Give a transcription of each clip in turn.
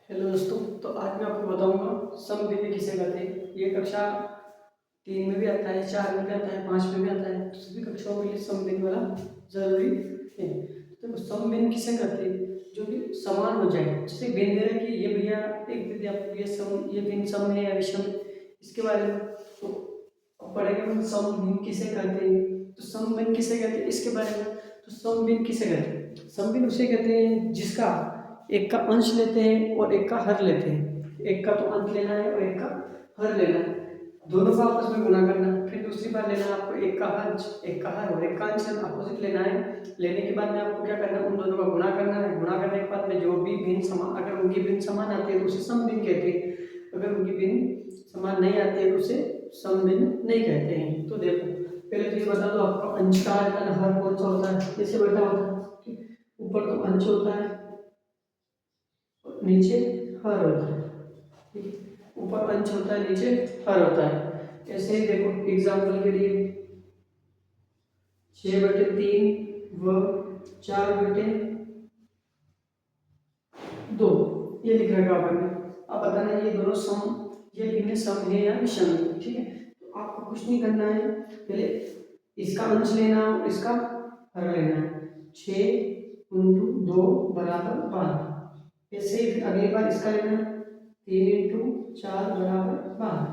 Hello दोस्तों। तो आज मैं आपको बताऊंगा समभिन्न किसे कहते हैं। ये कक्षा 3 में भी आता है, 4 में भी आता है, 5 में भी आता है। तो सभी कक्षाओं के लिए समभिन्न वाला जरूरी है। तो देखो समभिन्न किसे कहते हैं, जो कि समान हो जाए। जैसे भिन्न दे रहा है कि ये भैया एक दे दिया आपको, ये भिन्न सम है या विषम है, इसके बारे में तो अब पढ़ेंगे हम। समभिन्न किसे कहते हैं, तो समभिन्न किसे कहते हैं इसके बारे में। तो समभिन्न किसे कहते हैं, समभिन्न उसे कहते हैं जिसका एक का अंश लेते हैं और एक का हर लेते हैं। एक का तो अंश लेना है और एक का हर लेना है, दोनों का आपस में गुणा करना है। फिर दूसरी बार लेना है आपको एक का अंश, एक का हर और एक का अंश अपोजिट लेना है। लेने के बाद में आपको क्या करना है, उन दोनों का गुणा करना है। गुणा करने के बाद में जो भी भिन्न समान, अगर उनकी भिन्न समान आती है तो उसे समभिन्न कहते हैं। अगर उनकी भिन्न समान नहीं आती है तो उसे समभिन्न नहीं कहते हैं। तो देखो पहले तो ये बता दो आपका अंश का हर कौन सा होता है, जैसे बेटा होता है ऊपर तो अंश होता है, नीचे हर होता है। ठीक है, ऊपर अंश होता है, नीचे हर होता है। ऐसे ही देखो एग्जाम्पल के लिए 6/3 व 4/2 ये लिख रखा आपने। अब बताना ये दोनों सम, ये भिन्न सम है या विषम है। ठीक है, तो आपको कुछ नहीं करना है, पहले इसका अंश लेना और इसका हर लेना है। 6 × 2 = 12। ऐसे ही फिर अगली बार इसका लेना 3 × 4 = 12।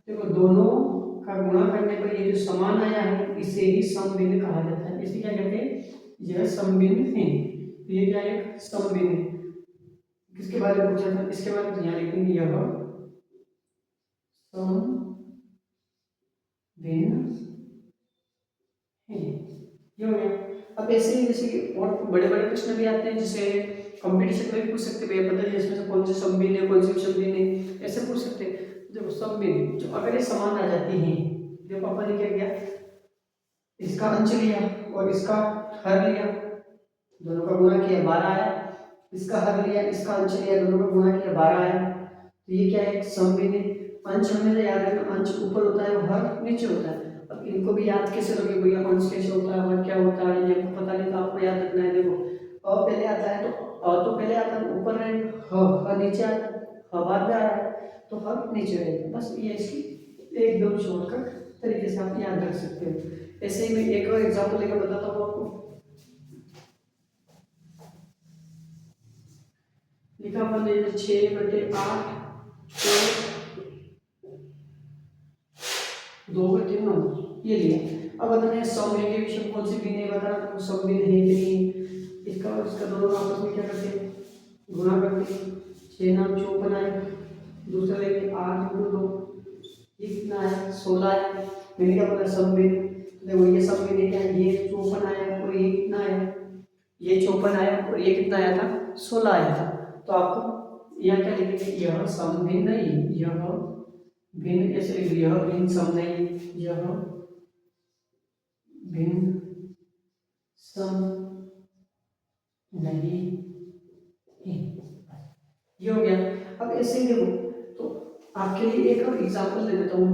देखो दोनों का गुणा करने पर ये जो समान आया है इसे ही समभिन्न कहा जाता है। इसे क्या कहते हैं, यह समभिन्न है। तो ये क्या है, समभिन्न है। किसके बारे में पूछा था, इसके बारे में यहाँ लिखेंगे यह समभिन्न है। ये हो गया। अब ऐसे ही जैसे कि और बड़े बड़े प्रश्न भी आते हैं, जैसे कंपटीशन में भी पूछ सकते हैं, पता नहीं इसमें से कौन से समभिन्न है कौन से विषमभिन्न है, ऐसे पूछ सकते हैं। देखो समभिन्न जो अगर ये समान आ जाती है, देखो पापा ने क्या किया, इसका अंश लिया और इसका हर लिया, दोनों का गुणा किया 12 आया। इसका हर लिया, इसका अंश लिया, दोनों का गुणा किया 12 आया। तो ये क्या है, समभिन्न है। अंश हमेशा याद रखना, अंश ऊपर होता है और हर नीचे होता है। अब इनको भी याद कैसे रखोगे भैया, अंश कैसे होता है हर क्या होता है, ये पता नहीं तो आपको याद रखना है। देखो अ पहले आता है तो पहले आता है ऊपर रहेगा, ह नीचे आता है, ह बाद में आ रहा है तो ह नीचे रहेगा। बस ये इसकी एकदम शॉर्टकट तरीके से आप याद रख सकते हो। ऐसे ही मैं एक और एग्जाम्पल लेकर बताता हूँ आपको। लिखा हमने 6/8 2/9 ये लिया। अब बताना है समभिन्न के विषम कौन सी भिन्न है, बताना तो समभिन्न है कि नहीं। इसका और इसका दोनों आपस में क्या करते हैं, गुणा करते हैं। 6 9 54 आए, दूसरा लेके 8 × 2 ये कितना है, 16 है। मैंने क्या बोला, समभिन्न। देखो ये समभिन्न है क्या, ये 54 आया और ये कितना है, ये 54 आया और ये कितना आया था, 16 आया था। तो आपको यहाँ क्या लिखेंगे, यह समभिन्न नहीं, यह भिन्न, ऐसे लिख यह भिन्न सम नहीं, यह भिन्न सम नहीं है। ये हो गया। अब ऐसे ही देखो, तो आपके लिए एक और एग्जांपल दे देता हूँ,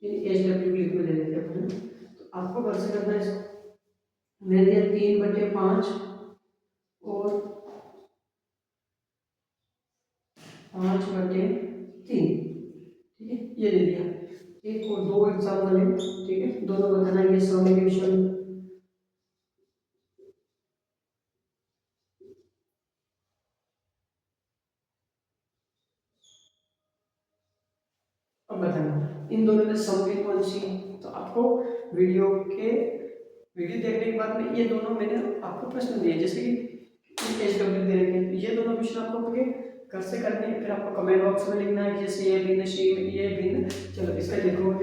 एच डब्ल्यू लिख में दे देते हैं। तो आपको कैसे करना है इसको, मैंने दिया 3/5 और 5/3। ठीक है, ये दे दिया। एक और दो एग्जाम्पल है, ठीक है, दोनों बताना ये समभिन्न के विषम। अब बताना इन दोनों में समभिन्न कौन सी है। तो आपको वीडियो देखने के बाद में ये दोनों मैंने आपको प्रश्न दिए, जैसे कि एच डब्ल्यू दे रखे हैं, तो ये दोनों क्वेश्चन आपको घर से करने हैं। फिर आपको कमेंट बॉक्स में लिखना है जैसे ये भिन्न ये भिन्न। चलो इसका देखो,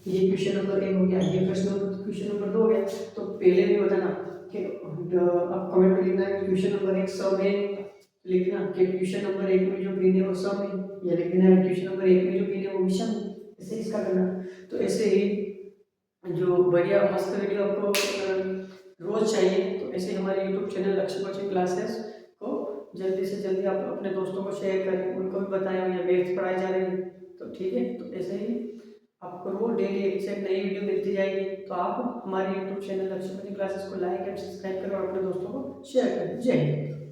ये क्वेश्चन नंबर 1 हो गया, ये क्वेश्चन नंबर 2 हो गया। तो पहले भी बताना कि आप कमेंट में लिखना है क्वेश्चन नंबर 1 सम है, लिखना कि क्वेश्चन नंबर 1 में जो भिन्न है वो सम है, या लिखना है क्वेश्चन नंबर 1 में जो भिन्न है वो विषम है। ऐसे इसका करना। तो ऐसे ही जो बढ़िया मस्त वीडियो आपको रोज चाहिए, तो ऐसे हमारे यूट्यूब चैनल लक्ष्य कोचिंग क्लासेस को जल्दी से जल्दी आप अपने दोस्तों को शेयर करें, उनको भी बताएं या मैथ्स पढ़ाई जा रही है तो ठीक है। तो ऐसे ही आपको रोज डेली एक से एक नई वीडियो मिलती जाएगी। तो आप हमारे यूट्यूब चैनल लक्ष्य कोचिंग क्लासेस को लाइक एंड सब्सक्राइब करें और अपने दोस्तों को शेयर करें। जय हिंद।